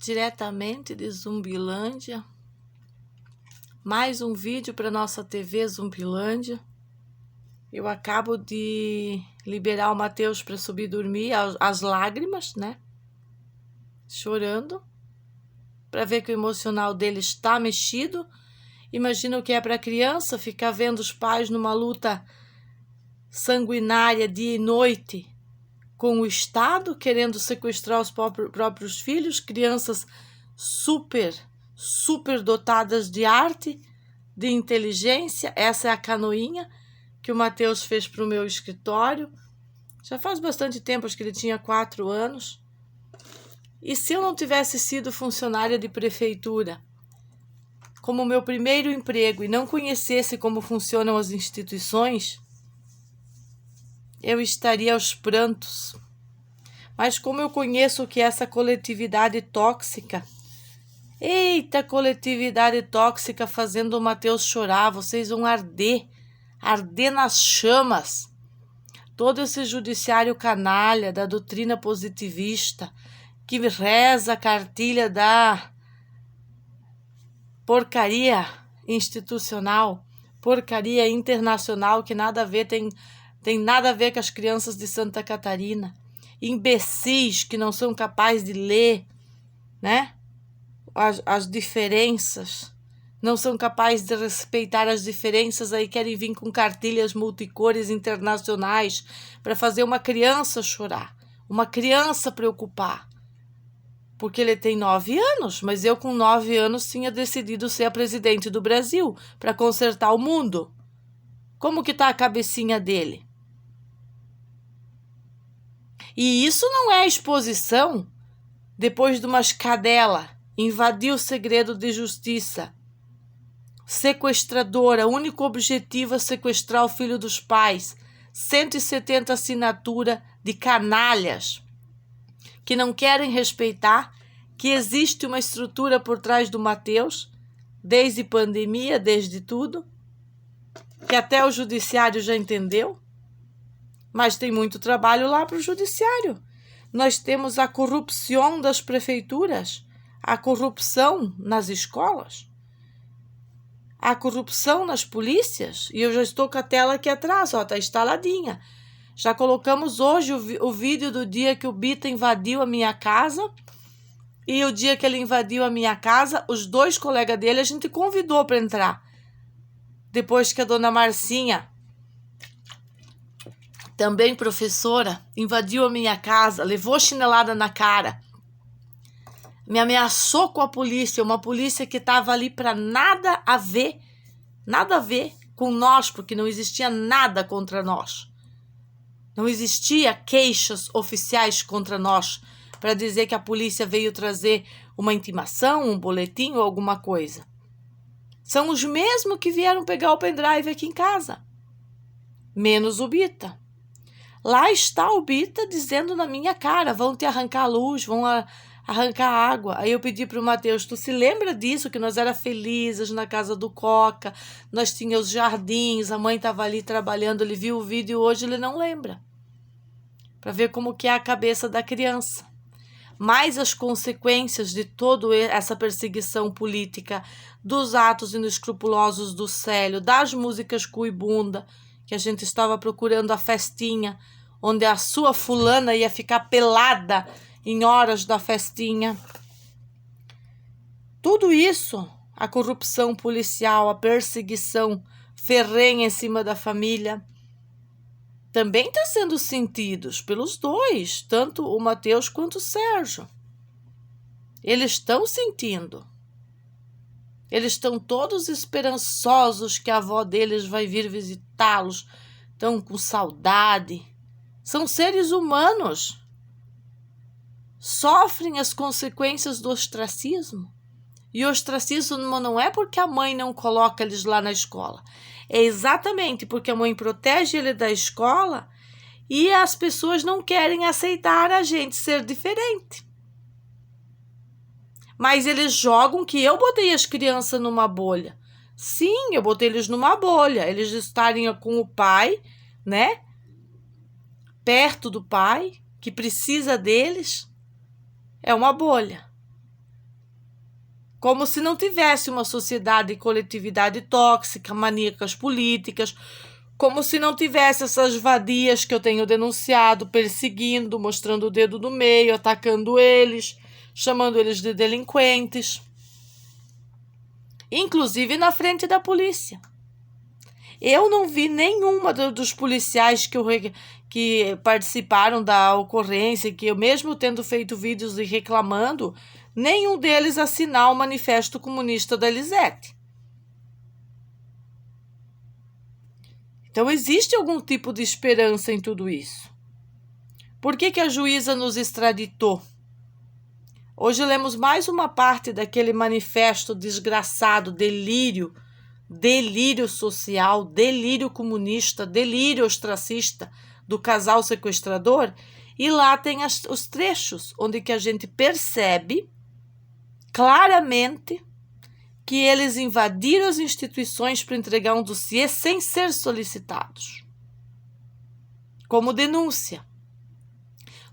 diretamente de Zumbilândia. Mais um vídeo para nossa TV Zumbilândia. Eu acabo de liberar o Matheus para subir dormir, as lágrimas, né? Chorando, para ver que o emocional dele está mexido. Imagina o que é para a criança ficar vendo os pais numa luta sanguinária dia e noite com o Estado, querendo sequestrar os próprios filhos, crianças super dotadas de arte, de inteligência. Essa é a canoinha que o Matheus fez para o meu escritório. Já faz bastante tempo, acho que ele tinha 4 anos. E se eu não tivesse sido funcionária de prefeitura, como meu primeiro emprego, e não conhecesse como funcionam as instituições, eu estaria aos prantos. Mas como eu conheço o que é essa coletividade tóxica, eita, coletividade tóxica fazendo o Matheus chorar, vocês vão arder nas chamas. Todo esse judiciário canalha da doutrina positivista, que reza a cartilha da porcaria institucional, porcaria internacional, que nada a ver, tem nada a ver com as crianças de Santa Catarina. Imbecis que não são capazes de ler, né? As diferenças, não são capazes de respeitar as diferenças, aí querem vir com cartilhas multicores internacionais para fazer uma criança chorar, uma criança preocupar. Porque ele tem 9 anos, mas eu com 9 anos tinha decidido ser a presidente do Brasil para consertar o mundo. Como que tá a cabecinha dele? E isso não é exposição depois de umas cadela invadir o segredo de justiça. Sequestradora, único objetivo é sequestrar o filho dos pais. 170 assinaturas de canalhas que não querem respeitar que existe uma estrutura por trás do Matheus, desde pandemia, desde tudo, que até o judiciário já entendeu. Mas tem muito trabalho lá para o judiciário. Nós temos a corrupção das prefeituras, a corrupção nas escolas, a corrupção nas polícias. E eu já estou com a tela aqui atrás, ó, tá instaladinha. Já colocamos hoje o vídeo do dia que o Bita invadiu a minha casa. E o dia que ele invadiu a minha casa, os 2 colegas dele a gente convidou para entrar. Depois que a dona Marcinha, também professora, invadiu a minha casa, levou chinelada na cara, me ameaçou com a polícia, uma polícia que estava ali para nada a ver com nós, porque não existia nada contra nós. Não existia queixas oficiais contra nós para dizer que a polícia veio trazer uma intimação, um boletim ou alguma coisa. São os mesmos que vieram pegar o pendrive aqui em casa, menos o Bita. Lá está o Bita dizendo na minha cara, vão te arrancar a luz, vão arrancar a água. Aí eu pedi para o Matheus, tu se lembra disso, que nós era felizes na casa do Coca, nós tínhamos os jardins, a mãe estava ali trabalhando, ele viu o vídeo hoje, ele não lembra. Para ver como que é a cabeça da criança. Mas as consequências de toda essa perseguição política, dos atos inescrupulosos do Célio, das músicas cuibunda, que a gente estava procurando a festinha, onde a sua fulana ia ficar pelada em horas da festinha. Tudo isso, a corrupção policial, a perseguição ferrenha em cima da família, também está sendo sentidos pelos 2, tanto o Matheus quanto o Sérgio. Eles estão sentindo. Eles estão todos esperançosos que a avó deles vai vir visitá-los. Estão com saudade. São seres humanos. Sofrem as consequências do ostracismo. E o ostracismo não é porque a mãe não coloca eles lá na escola. É exatamente porque a mãe protege ele da escola e as pessoas não querem aceitar a gente ser diferente. Mas eles jogam que eu botei as crianças numa bolha. Sim, eu botei eles numa bolha. Eles estarem com o pai, né? Perto do pai, que precisa deles. É uma bolha. como se não tivesse uma sociedade e coletividade tóxica, maníacas políticas, como se não tivesse essas vadias que eu tenho denunciado, perseguindo, mostrando o dedo no meio, atacando eles, chamando eles de delinquentes, inclusive na frente da polícia. Eu não vi nenhuma dos policiais que participaram da ocorrência, que eu mesmo tendo feito vídeos e reclamando, nenhum deles assinar o Manifesto Comunista da Elisete. Então, existe algum tipo de esperança em tudo isso. Por que a juíza nos extraditou? Hoje lemos mais uma parte daquele manifesto desgraçado, delírio social, delírio comunista, delírio ostracista do casal sequestrador, e lá tem os trechos onde que a gente percebe claramente que eles invadiram as instituições para entregar um dossiê sem ser solicitados, como denúncia,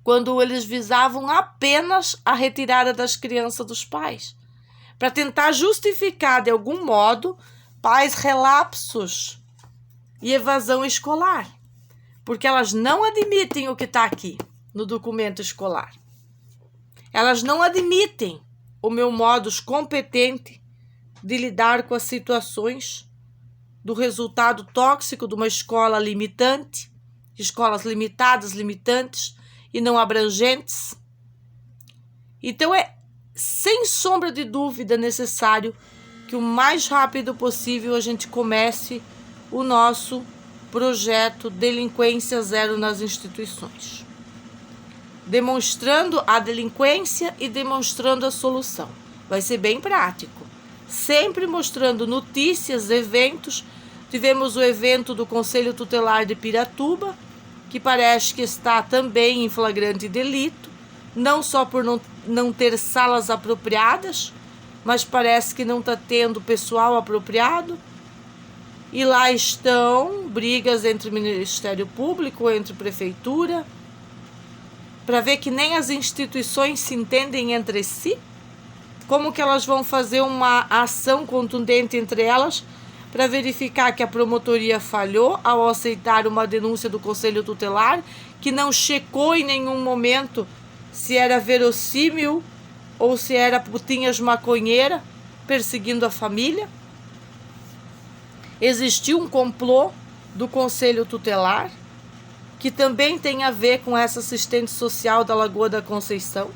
quando eles visavam apenas a retirada das crianças dos pais, para tentar justificar de algum modo pais relapsos e evasão escolar, porque elas não admitem o que está aqui no documento escolar. Elas não admitem o meu modus competente de lidar com as situações do resultado tóxico de uma escola limitante, escolas limitadas, limitantes e não abrangentes. Então é, sem sombra de dúvida, necessário que o mais rápido possível a gente comece o nosso projeto Delinquência Zero nas Instituições, demonstrando a delinquência e demonstrando a solução. Vai ser bem prático, sempre mostrando notícias, eventos. Tivemos o evento do Conselho Tutelar de Piratuba, que parece que está também em flagrante delito, não só por não ter salas apropriadas, mas parece que não está tendo pessoal apropriado. E lá estão brigas entre o Ministério Público, entre Prefeitura, para ver que nem as instituições se entendem entre si. Como que elas vão fazer uma ação contundente entre elas para verificar que a promotoria falhou ao aceitar uma denúncia do Conselho Tutelar, que não checou em nenhum momento se era verossímil ou se era putinhas maconheira perseguindo a família? Existiu um complô do Conselho Tutelar, que também tem a ver com essa assistente social da Lagoa da Conceição,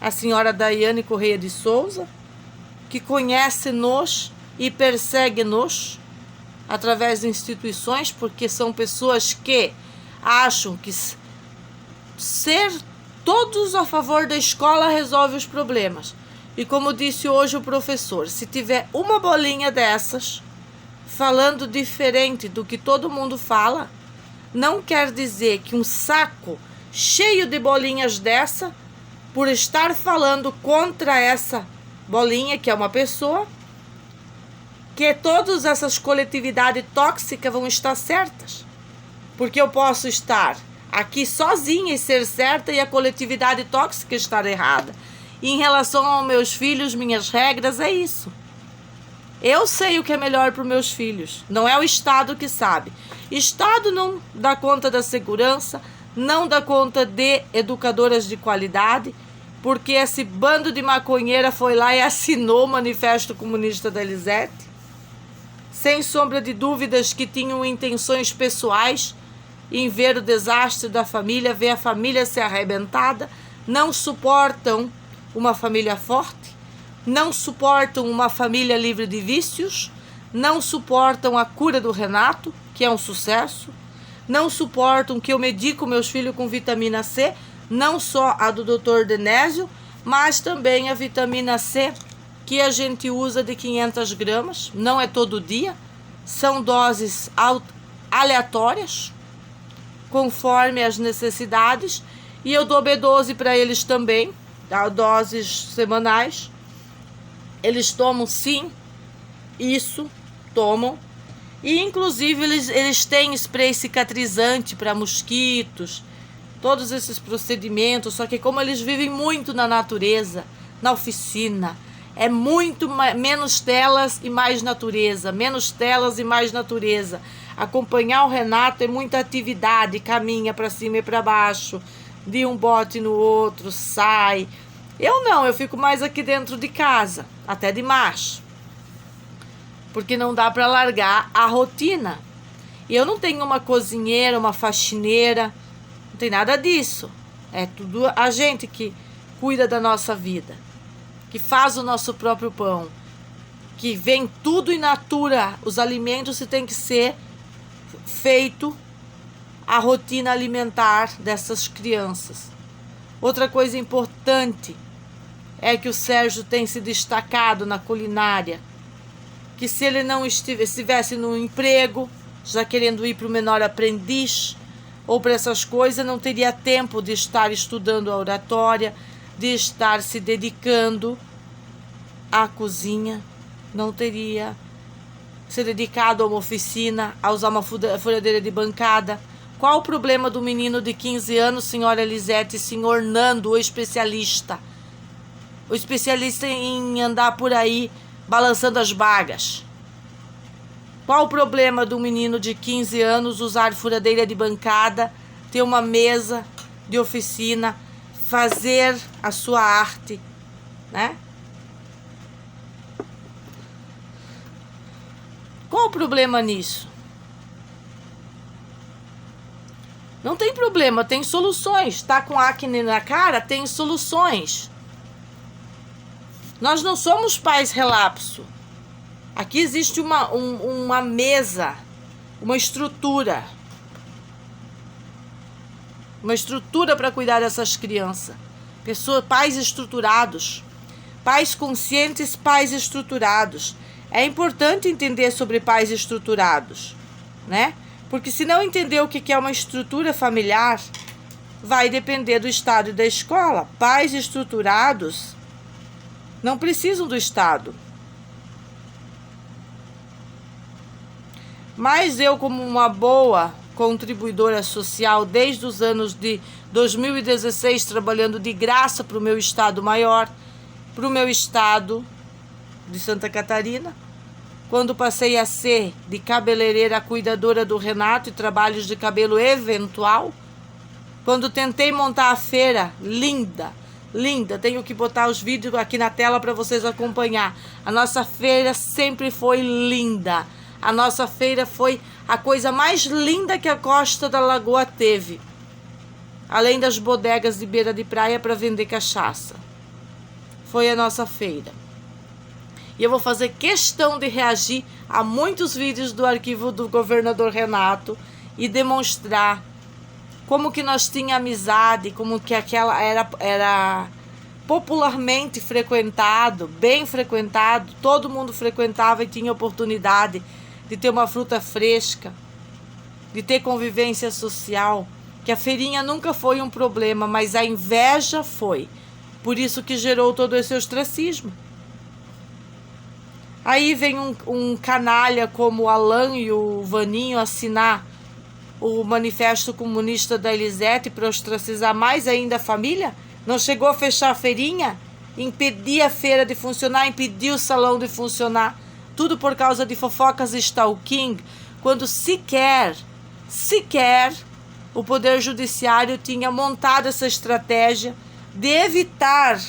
a senhora Daiane Correia de Souza, que conhece-nos e persegue-nos através de instituições, porque são pessoas que acham que ser todos a favor da escola resolve os problemas. E como disse hoje o professor, se tiver uma bolinha dessas falando diferente do que todo mundo fala, não quer dizer que um saco cheio de bolinhas dessa, por estar falando contra essa bolinha, que é uma pessoa, que todas essas coletividades tóxicas vão estar certas. Porque eu posso estar aqui sozinha e ser certa e a coletividade tóxica estar errada. E em relação aos meus filhos, minhas regras, é isso. Eu sei o que é melhor para os meus filhos. Não é o Estado que sabe. Estado não dá conta da segurança, não dá conta de educadoras de qualidade, porque esse bando de maconheira foi lá e assinou o Manifesto Comunista da Elisete, sem sombra de dúvidas que tinham intenções pessoais em ver o desastre da família, ver a família ser arrebentada, não suportam uma família forte, não suportam uma família livre de vícios, não suportam a cura do Renato, que é um sucesso, não suportam que eu medico meus filhos com vitamina C, não só a do Dr. Denésio, mas também a vitamina C que a gente usa de 500 gramas, não é todo dia, são doses aleatórias, conforme as necessidades, e eu dou B12 para eles também, tá? Doses semanais. Eles tomam sim, isso, tomam. E inclusive eles têm spray cicatrizante para mosquitos, todos esses procedimentos, só que como eles vivem muito na natureza, na oficina, É muito menos telas e mais natureza. Menos telas e mais natureza. Acompanhar o Renato é muita atividade. Caminha para cima e para baixo. De um bote no outro, sai. Eu não, eu fico mais aqui dentro de casa. Até demais. Porque não dá para largar a rotina. E eu não tenho uma cozinheira, uma faxineira. Não tem nada disso. É tudo a gente que cuida da nossa vida. Que faz o nosso próprio pão, que vem tudo in natura, os alimentos e tem que ser feito a rotina alimentar dessas crianças. Outra coisa importante é que o Sérgio tem se destacado na culinária, que se ele não estivesse no emprego, já querendo ir para o menor aprendiz, ou para essas coisas, não teria tempo de estar estudando a oratória, de estar se dedicando à cozinha, não teria se dedicado a uma oficina, a usar uma furadeira de bancada. Qual o problema do menino de 15 anos, senhora Elisete e senhor Nando, o especialista? O especialista em andar por aí balançando as bagas. Qual o problema do menino de 15 anos usar furadeira de bancada, ter uma mesa de oficina, fazer a sua arte, né? Qual o problema nisso? Não tem problema, tem soluções. Tá com acne na cara? Tem soluções. Nós não somos pais relapso. Aqui existe uma mesa, uma estrutura. Uma estrutura para cuidar dessas crianças. Pais estruturados. Pais conscientes, pais estruturados. É importante entender sobre pais estruturados, né? Porque se não entender o que é uma estrutura familiar, vai depender do Estado e da escola. Pais estruturados não precisam do Estado. Mas eu, como uma boa contribuidora social desde os anos de 2016, trabalhando de graça para o meu estado maior, para o meu estado de Santa Catarina, quando passei a ser de cabeleireira cuidadora do Renato e trabalhos de cabelo eventual, quando tentei montar a feira, linda, tenho que botar os vídeos aqui na tela para vocês acompanhar. A nossa feira sempre foi linda. A nossa feira foi a coisa mais linda que a Costa da Lagoa teve. Além das bodegas de beira de praia para vender cachaça. Foi a nossa feira. E eu vou fazer questão de reagir a muitos vídeos do arquivo do governador Renato e demonstrar como que nós tínhamos amizade, como que aquela era popularmente frequentado, bem frequentado, todo mundo frequentava e tinha oportunidade de ter uma fruta fresca, de ter convivência social, que a feirinha nunca foi um problema, mas a inveja foi. Por isso que gerou todo esse ostracismo. Aí vem um canalha como o Alan e o Vaninho assinar o Manifesto Comunista da Elisete para ostracizar mais ainda a família? Não chegou a fechar a feirinha? Impedir a feira de funcionar, impedir o salão de funcionar. Tudo por causa de fofocas e stalking, quando sequer o Poder Judiciário tinha montado essa estratégia de evitar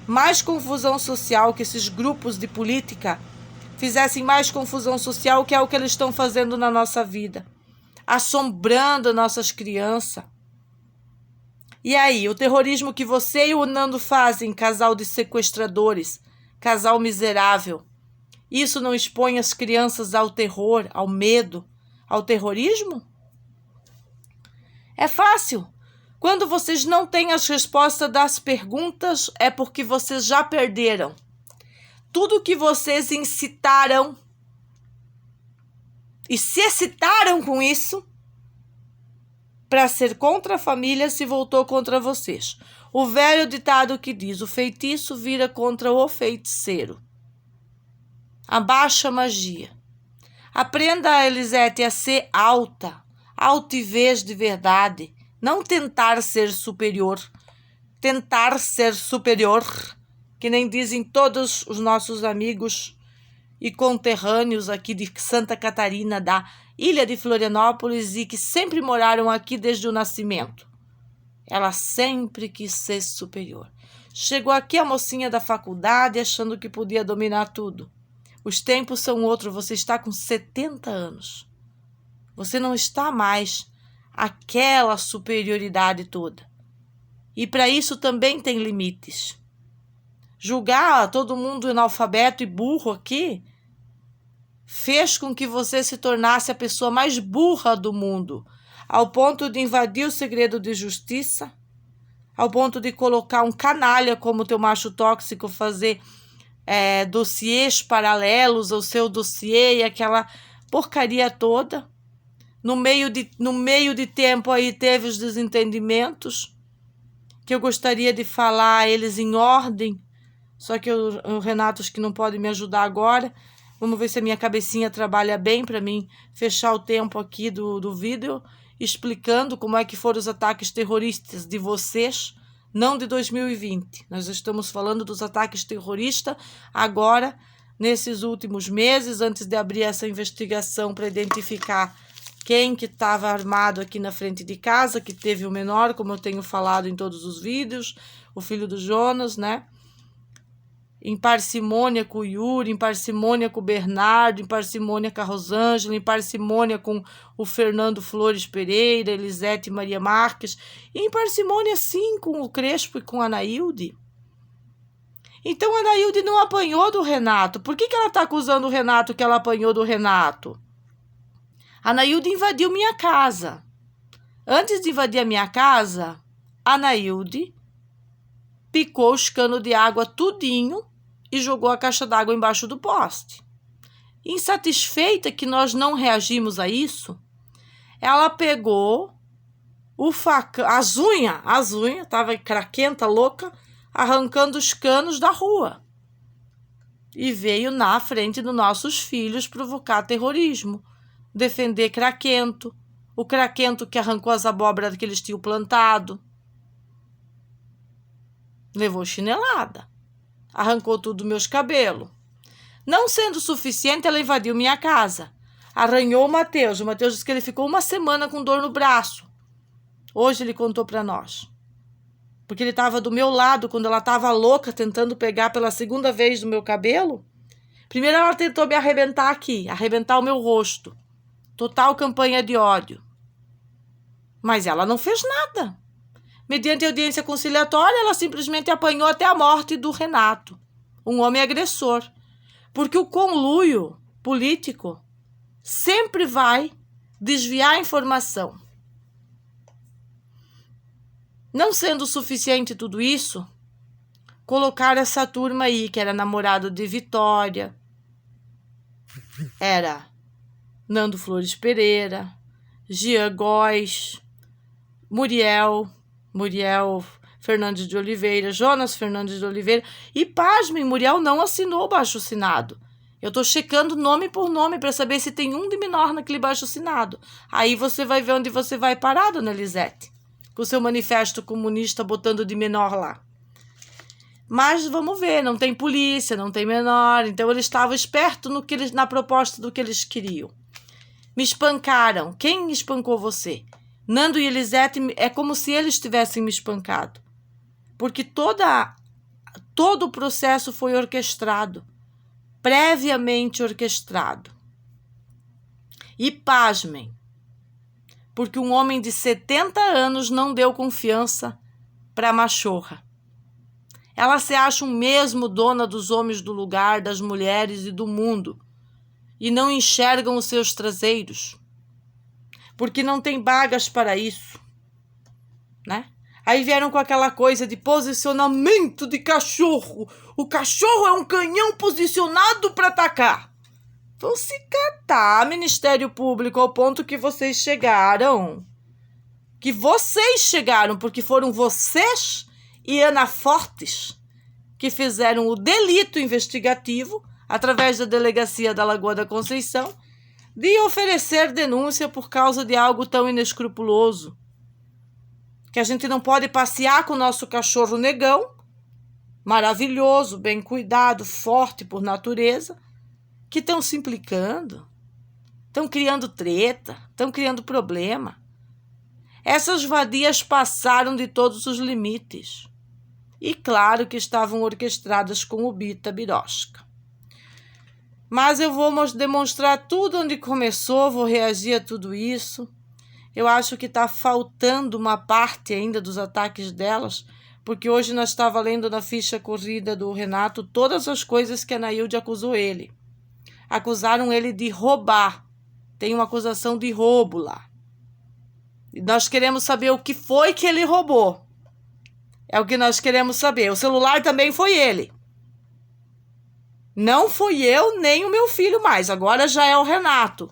mais confusão social, que esses grupos de política fizessem mais confusão social, que é o que eles estão fazendo na nossa vida, assombrando nossas crianças. E aí, o terrorismo que você e o Nando fazem, casal de sequestradores, casal miserável, isso não expõe as crianças ao terror, ao medo, ao terrorismo? É fácil. Quando vocês não têm as respostas das perguntas, é porque vocês já perderam. Tudo que vocês incitaram e se excitaram com isso para ser contra a família, se voltou contra vocês. O velho ditado que diz: o feitiço vira contra o feiticeiro. Abaixa a magia. Aprenda, Elisete, a ser altivez de verdade. Não tentar ser superior. Tentar ser superior que nem dizem todos os nossos amigos e conterrâneos aqui de Santa Catarina, da ilha de Florianópolis, e que sempre moraram aqui desde o nascimento. Ela sempre quis ser superior. Chegou aqui a mocinha da faculdade achando que podia dominar tudo. Os tempos são outros, você está com 70 anos. Você não está mais aquela superioridade toda. E para isso também tem limites. Julgar todo mundo analfabeto e burro aqui fez com que você se tornasse a pessoa mais burra do mundo, ao ponto de invadir o segredo de justiça, ao ponto de colocar um canalha como teu macho tóxico, fazer dossiês paralelos ao seu dossiê e aquela porcaria toda. No meio de tempo aí teve os desentendimentos, que eu gostaria de falar eles em ordem, só que o Renato acho que não pode me ajudar agora. Vamos ver se a minha cabecinha trabalha bem para mim fechar o tempo aqui do vídeo, explicando como é que foram os ataques terroristas de vocês, não de 2020. Nós estamos falando dos ataques terroristas agora, nesses últimos meses, antes de abrir essa investigação para identificar quem que estava armado aqui na frente de casa, que teve o menor, como eu tenho falado em todos os vídeos, o filho do Jonas, né? Em parcimônia com o Yuri, em parcimônia com o Bernardo, em parcimônia com a Rosângela, em parcimônia com o Fernando Flores Pereira, Elisete Maria Marques, e em parcimônia sim com o Crespo e com a Anaílde. Então a Anaílde não apanhou do Renato. Por que ela está acusando o Renato que ela apanhou do Renato? A Anaílde invadiu minha casa. Antes de invadir a minha casa, a Anaílde picou os canos de água tudinho e jogou a caixa d'água embaixo do poste. Insatisfeita que nós não reagimos a isso, ela pegou o facão, as unhas, estava craquenta, louca, arrancando os canos da rua. E veio na frente dos nossos filhos provocar terrorismo, defender craquento, o craquento que arrancou as abóboras que eles tinham plantado. Levou chinelada, arrancou tudo dos meus cabelos. Não sendo suficiente, ela invadiu minha casa, arranhou o Matheus. O Matheus disse que ele ficou uma semana com dor no braço. Hoje ele contou para nós. Porque ele estava do meu lado quando ela estava louca, tentando pegar pela segunda vez no meu cabelo. Primeiro ela tentou me arrebentar aqui, arrebentar o meu rosto. Total campanha de ódio. Mas ela não fez nada. Mediante audiência conciliatória, ela simplesmente apanhou até a morte do Renato, um homem agressor. Porque o conluio político sempre vai desviar a informação. Não sendo suficiente tudo isso, colocaram essa turma aí, que era namorado de Vitória, era Nando Flores Pereira, Gia Góes, Muriel Fernandes de Oliveira, Jonas Fernandes de Oliveira. E pasmem, Muriel não assinou o baixo-assinado. Eu estou checando nome por nome para saber se tem um de menor naquele baixo-assinado. Aí você vai ver onde você vai parar, dona Elisete, com o seu manifesto comunista botando de menor lá. Mas vamos ver, não tem polícia, não tem menor. Então eles estavam espertos na proposta do que eles queriam. Me espancaram. Quem espancou você? Nando e Elisete, é como se eles tivessem me espancado. Porque todo o processo foi orquestrado, previamente orquestrado. E pasmem, porque um homem de 70 anos não deu confiança para a machorra. Ela se acha mesmo dona dos homens do lugar, das mulheres e do mundo, e não enxergam os seus traseiros, porque não tem bagas para isso, né? Aí vieram com aquela coisa de posicionamento de cachorro. O cachorro é um canhão posicionado para atacar. Vão se catar, Ministério Público, ao ponto que vocês chegaram. Que vocês chegaram, porque foram vocês e Ana Fortes que fizeram o delito investigativo, através da Delegacia da Lagoa da Conceição, de oferecer denúncia por causa de algo tão inescrupuloso. Que a gente não pode passear com o nosso cachorro negão maravilhoso, bem cuidado, forte por natureza, que estão se implicando, estão criando treta, estão criando problema. Essas vadias passaram de todos os limites. E claro que estavam orquestradas com o Bita Birosca. Mas eu vou demonstrar tudo onde começou, vou reagir a tudo isso. Eu acho que está faltando uma parte ainda dos ataques delas, porque hoje nós estávamos lendo na ficha corrida do Renato todas as coisas que a Nailde acusou ele. Acusaram ele de roubar. Tem uma acusação de roubo lá. E nós queremos saber o que foi que ele roubou. É o que nós queremos saber. O celular também foi ele. Não fui eu, nem o meu filho mais. Agora já é o Renato.